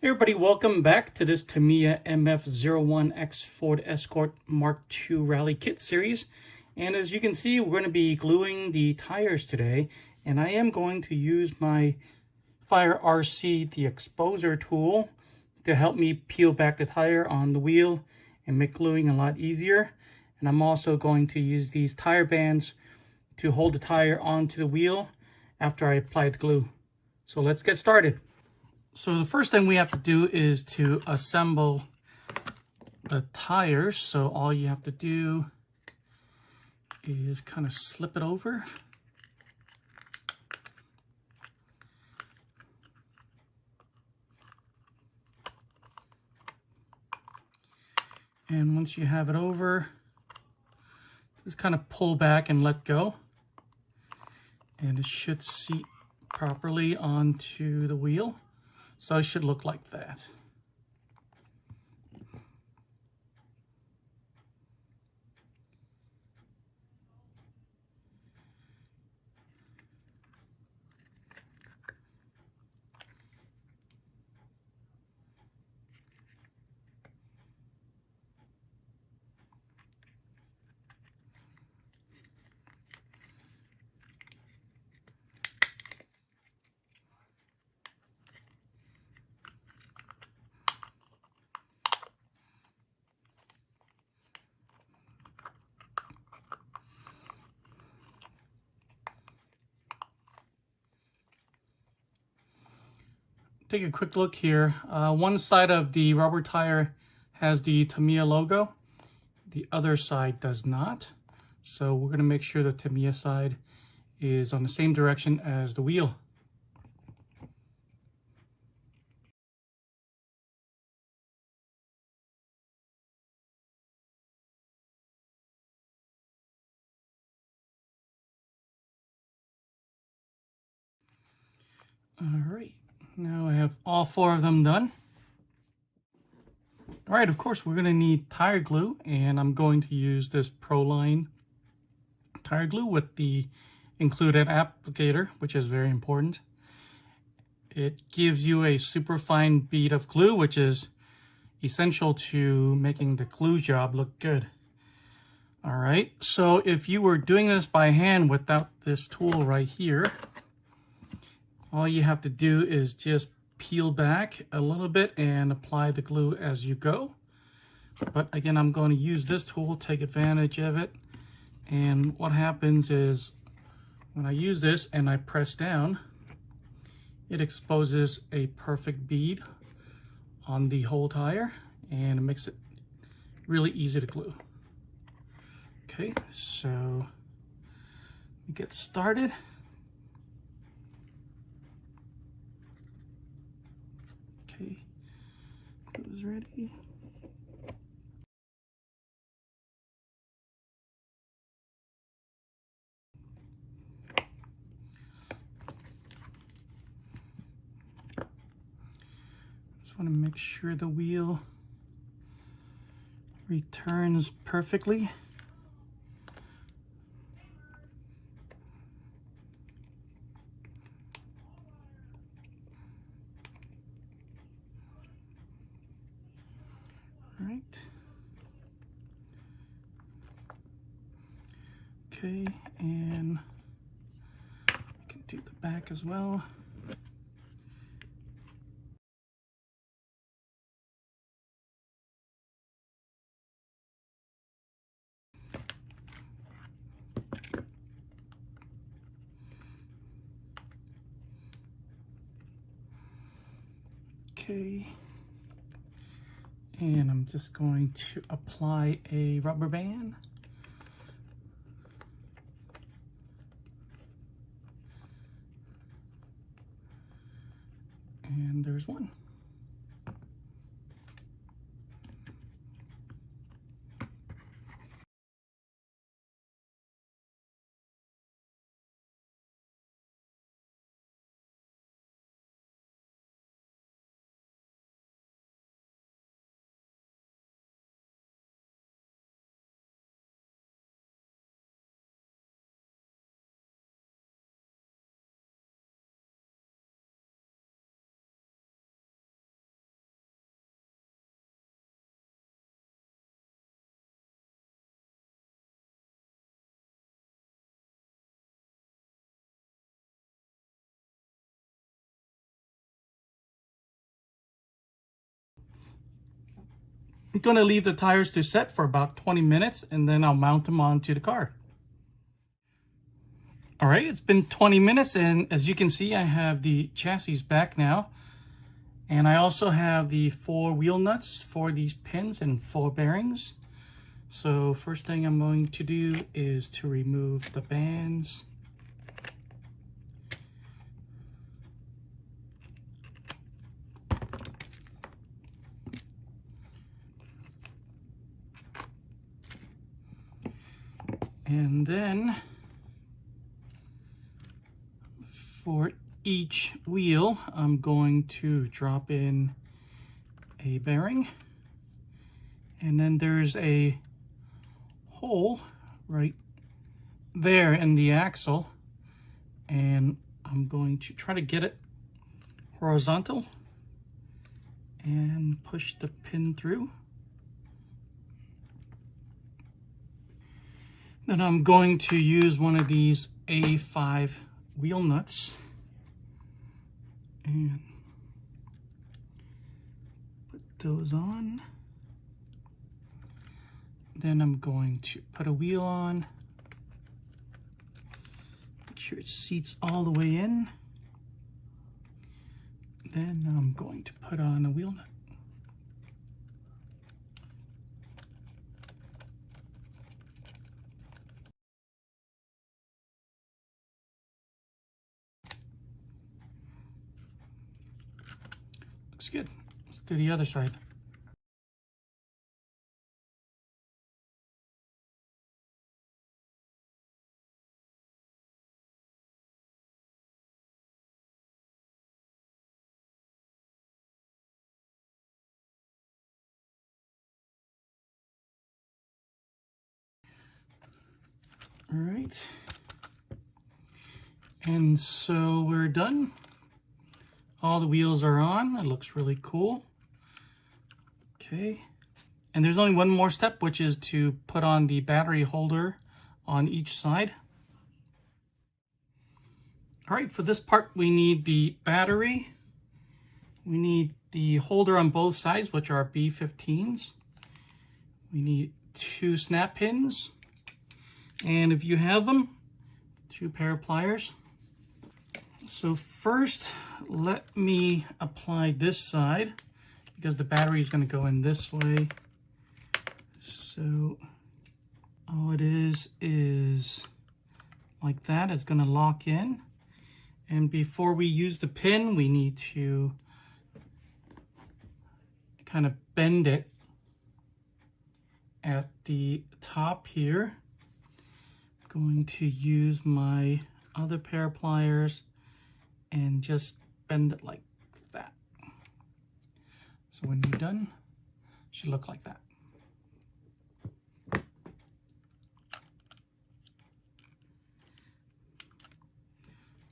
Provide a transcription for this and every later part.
Hey everybody, welcome back to this Tamiya MF-01X Ford Escort Mk.II Rally Kit series. And as you can see, we're going to be gluing the tires today. And I am going to use my FireRC, the exposer tool, to help me peel back the tire on the wheel and make gluing a lot easier. And I'm also going to use these tire bands to hold the tire onto the wheel after I apply the glue. So let's get started. So the first thing we have to do is to assemble the tires. So all you have to do is kind of slip it over. And once you have it over, just kind of pull back and let go. And it should seat properly onto the wheel. So it should look like that. Take a quick look here. One side of the rubber tire has the Tamiya logo. The other side does not. So we're going to make sure the Tamiya side is on the same direction as the wheel. All right, now I have all four of them done. All right, of course, we're going to need tire glue, and I'm going to use this Proline tire glue with the included applicator, which is very important. It gives you a super fine bead of glue, which is essential to making the glue job look good. All right, so if you were doing this by hand without this tool right here, all you have to do is just peel back a little bit and apply the glue as you go. But again, I'm going to use this tool, take advantage of it. And what happens is when I use this and I press down, it exposes a perfect bead on the whole tire and it makes it really easy to glue. Okay, so get started. Okay, glue is ready. Just want to make sure the wheel returns perfectly. All right. Okay, and I can do the back as well. Okay, and I'm just going to apply a rubber band. And there's one. I'm going to leave the tires to set for about 20 minutes and then I'll mount them onto the car. All right, it's been 20 minutes and as you can see, I have the chassis back now. And I also have the 4 wheel nuts for these pins and 4 bearings. So first thing I'm going to do is to remove the bands. And then for each wheel, I'm going to drop in a bearing. And then there's a hole right there in the axle. And I'm going to try to get it horizontal and push the pin through. Then I'm going to use one of these A5 wheel nuts and put those on. Then I'm going to put a wheel on. Make sure it seats all the way in. Then I'm going to put on a wheel nut. Looks good. Let's do the other side. All right. And so we're done. All the wheels are on. It looks really cool. Okay. And there's only one more step, which is to put on the battery holder on each side. All right, for this part, we need the battery. We need the holder on both sides, which are B15s. We need 2 snap pins. And if you have them, 2 pair of pliers. So first, let me apply this side because the battery is going to go in this way. So all it is like that. It's going to lock in. And before we use the pin, we need to kind of bend it at the top here. I'm going to use my other pair of pliers and just bend it like that. So when you're done, it should look like that.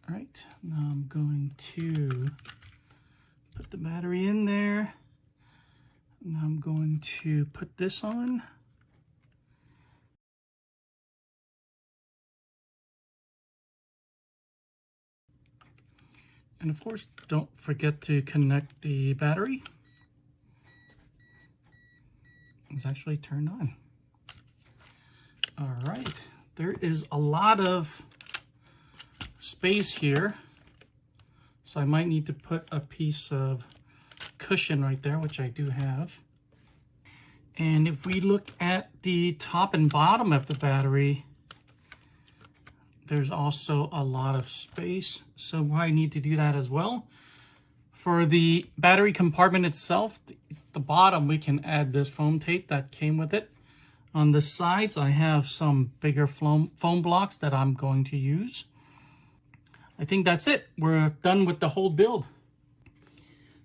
All right, now I'm going to put the battery in there. Now I'm going to put this on. And of course, don't forget to connect the battery. It's actually turned on. All right, there is a lot of space here, so I might need to put a piece of cushion right there, which I do have. And if we look at the top and bottom of the battery, there's also a lot of space, so I need to do that as well. For the battery compartment itself, the bottom, we can add this foam tape that came with it. On the sides, I have some bigger foam blocks that I'm going to use. I think that's it. We're done with the whole build.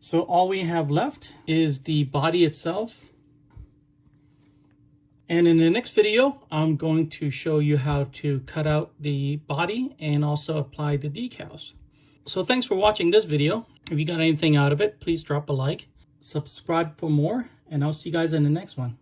So all we have left is the body itself. And in the next video, I'm going to show you how to cut out the body and also apply the decals. So thanks for watching this video. If you got anything out of it, please drop a like, subscribe for more, and I'll see you guys in the next one.